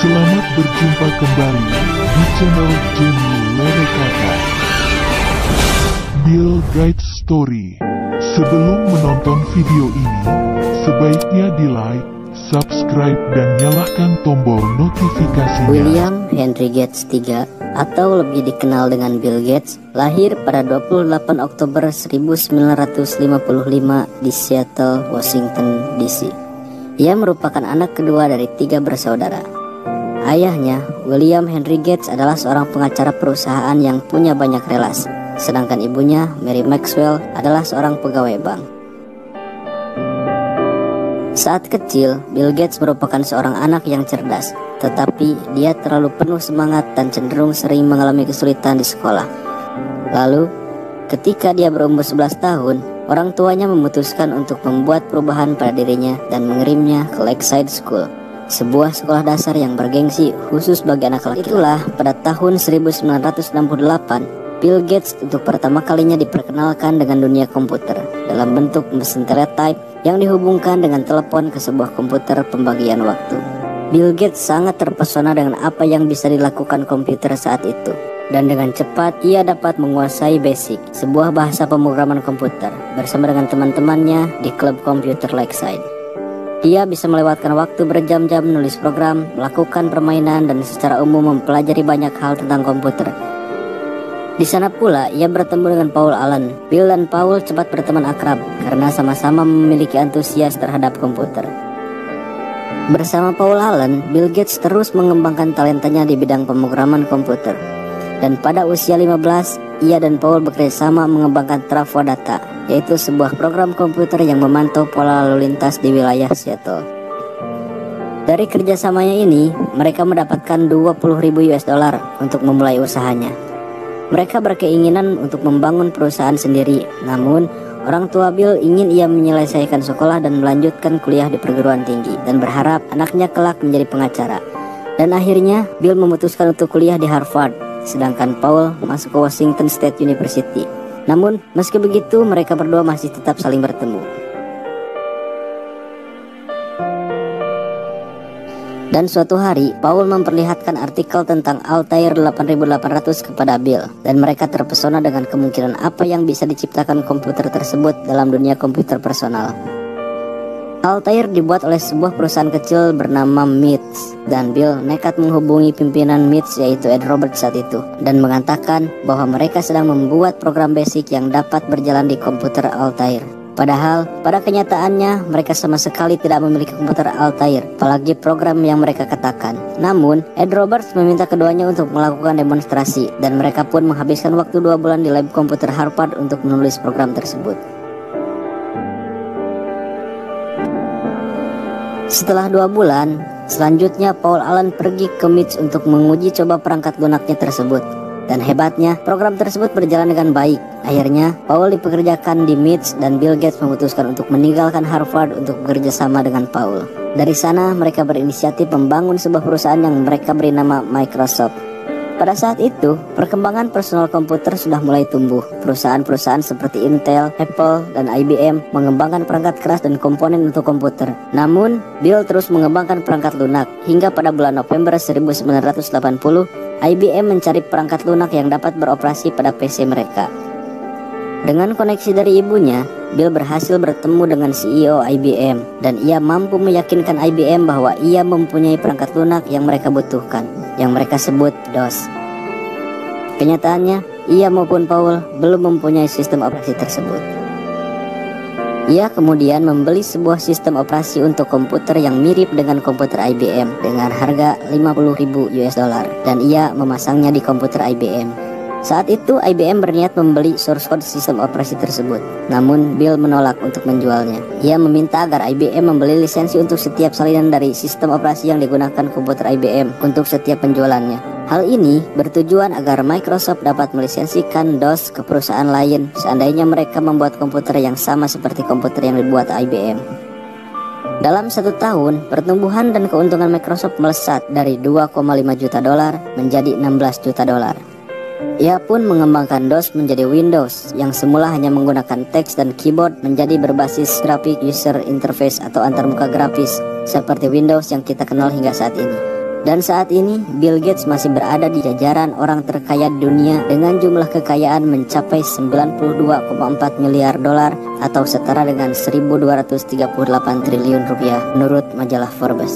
Selamat berjumpa kembali di channel Jenny Lenekata Bill Gates Story. Sebelum menonton video ini, sebaiknya di like, subscribe dan nyalakan tombol notifikasinya. William Henry Gates III atau lebih dikenal dengan Bill Gates lahir pada 28 Oktober 1955 di Seattle, Washington DC. Ia merupakan anak kedua dari 3 bersaudara. Ayahnya, William Henry Gates adalah seorang pengacara perusahaan yang punya banyak relasi, sedangkan ibunya, Mary Maxwell, adalah seorang pegawai bank. Saat kecil, Bill Gates merupakan seorang anak yang cerdas, tetapi dia terlalu penuh semangat dan cenderung sering mengalami kesulitan di sekolah. Lalu, ketika dia berumur 11 tahun, orang tuanya memutuskan untuk membuat perubahan pada dirinya dan mengirimnya ke Lakeside School, sebuah sekolah dasar yang bergengsi khusus bagi anak laki-laki. Itulah pada tahun 1968, Bill Gates untuk pertama kalinya diperkenalkan dengan dunia komputer dalam bentuk mesin teletype yang dihubungkan dengan telepon ke sebuah komputer pembagian waktu. Bill Gates sangat terpesona dengan apa yang bisa dilakukan komputer saat itu, dan dengan cepat ia dapat menguasai BASIC, sebuah bahasa pemrograman komputer, bersama dengan teman-temannya di klub komputer Lakeside. Dia bisa melewatkan waktu berjam-jam menulis program, melakukan permainan, dan secara umum mempelajari banyak hal tentang komputer. Di sana pula ia bertemu dengan Paul Allen. Bill dan Paul cepat berteman akrab karena sama-sama memiliki antusias terhadap komputer. Bersama Paul Allen, Bill Gates terus mengembangkan talentanya di bidang pemrograman komputer. Dan pada usia 15, ia dan Paul bekerjasama mengembangkan Trafo Data, yaitu sebuah program komputer yang memantau pola lalu lintas di wilayah Seattle. Dari kerjasamanya ini, mereka mendapatkan $20.000 untuk memulai usahanya. Mereka berkeinginan untuk membangun perusahaan sendiri, namun orang tua Bill ingin ia menyelesaikan sekolah dan melanjutkan kuliah di perguruan tinggi, dan berharap anaknya kelak menjadi pengacara. Dan akhirnya, Bill memutuskan untuk kuliah di Harvard, sedangkan Paul masuk ke Washington State University. Namun, meski begitu, mereka berdua masih tetap saling bertemu. Dan suatu hari, Paul memperlihatkan artikel tentang Altair 8800 kepada Bill, dan mereka terpesona dengan kemungkinan apa yang bisa diciptakan komputer tersebut dalam dunia komputer personal. Altair dibuat oleh sebuah perusahaan kecil bernama MITS, dan Bill nekat menghubungi pimpinan MITS yaitu Ed Roberts saat itu, dan mengatakan bahwa mereka sedang membuat program basic yang dapat berjalan di komputer Altair. Padahal pada kenyataannya mereka sama sekali tidak memiliki komputer Altair, apalagi program yang mereka katakan. Namun Ed Roberts meminta keduanya untuk melakukan demonstrasi, dan mereka pun menghabiskan waktu 2 bulan di lab komputer Harvard untuk menulis program tersebut. Setelah 2 bulan, selanjutnya Paul Allen pergi ke MITS untuk menguji coba perangkat lunaknya tersebut. Dan hebatnya, program tersebut berjalan dengan baik. Akhirnya, Paul dipekerjakan di MITS dan Bill Gates memutuskan untuk meninggalkan Harvard untuk bekerja sama dengan Paul. Dari sana, mereka berinisiatif membangun sebuah perusahaan yang mereka beri nama Microsoft. Pada saat itu, perkembangan personal komputer sudah mulai tumbuh. Perusahaan-perusahaan seperti Intel, Apple, dan IBM mengembangkan perangkat keras dan komponen untuk komputer. Namun, Bill terus mengembangkan perangkat lunak, hingga pada bulan November 1980, IBM mencari perangkat lunak yang dapat beroperasi pada PC mereka. Dengan koneksi dari ibunya, Bill berhasil bertemu dengan CEO IBM, dan ia mampu meyakinkan IBM bahwa ia mempunyai perangkat lunak yang mereka butuhkan, yang mereka sebut DOS. Kenyataannya, ia maupun Paul belum mempunyai sistem operasi tersebut. Ia kemudian membeli sebuah sistem operasi untuk komputer yang mirip dengan komputer IBM dengan harga $50.000, dan ia memasangnya di komputer IBM. Saat itu IBM berniat membeli source code sistem operasi tersebut, namun Bill menolak untuk menjualnya. Ia meminta agar IBM membeli lisensi untuk setiap salinan dari sistem operasi yang digunakan komputer IBM untuk setiap penjualannya. Hal ini bertujuan agar Microsoft dapat melisensikan DOS ke perusahaan lain seandainya mereka membuat komputer yang sama seperti komputer yang dibuat IBM. Dalam 1 tahun, pertumbuhan dan keuntungan Microsoft melesat dari $2,5 juta menjadi $16 juta. Ia pun mengembangkan DOS menjadi Windows yang semula hanya menggunakan teks dan keyboard menjadi berbasis Graphic User Interface atau antarmuka grafis seperti Windows yang kita kenal hingga saat ini. Dan saat ini Bill Gates masih berada di jajaran orang terkaya dunia dengan jumlah kekayaan mencapai 92,4 miliar dolar atau setara dengan 1.238 triliun rupiah menurut majalah Forbes.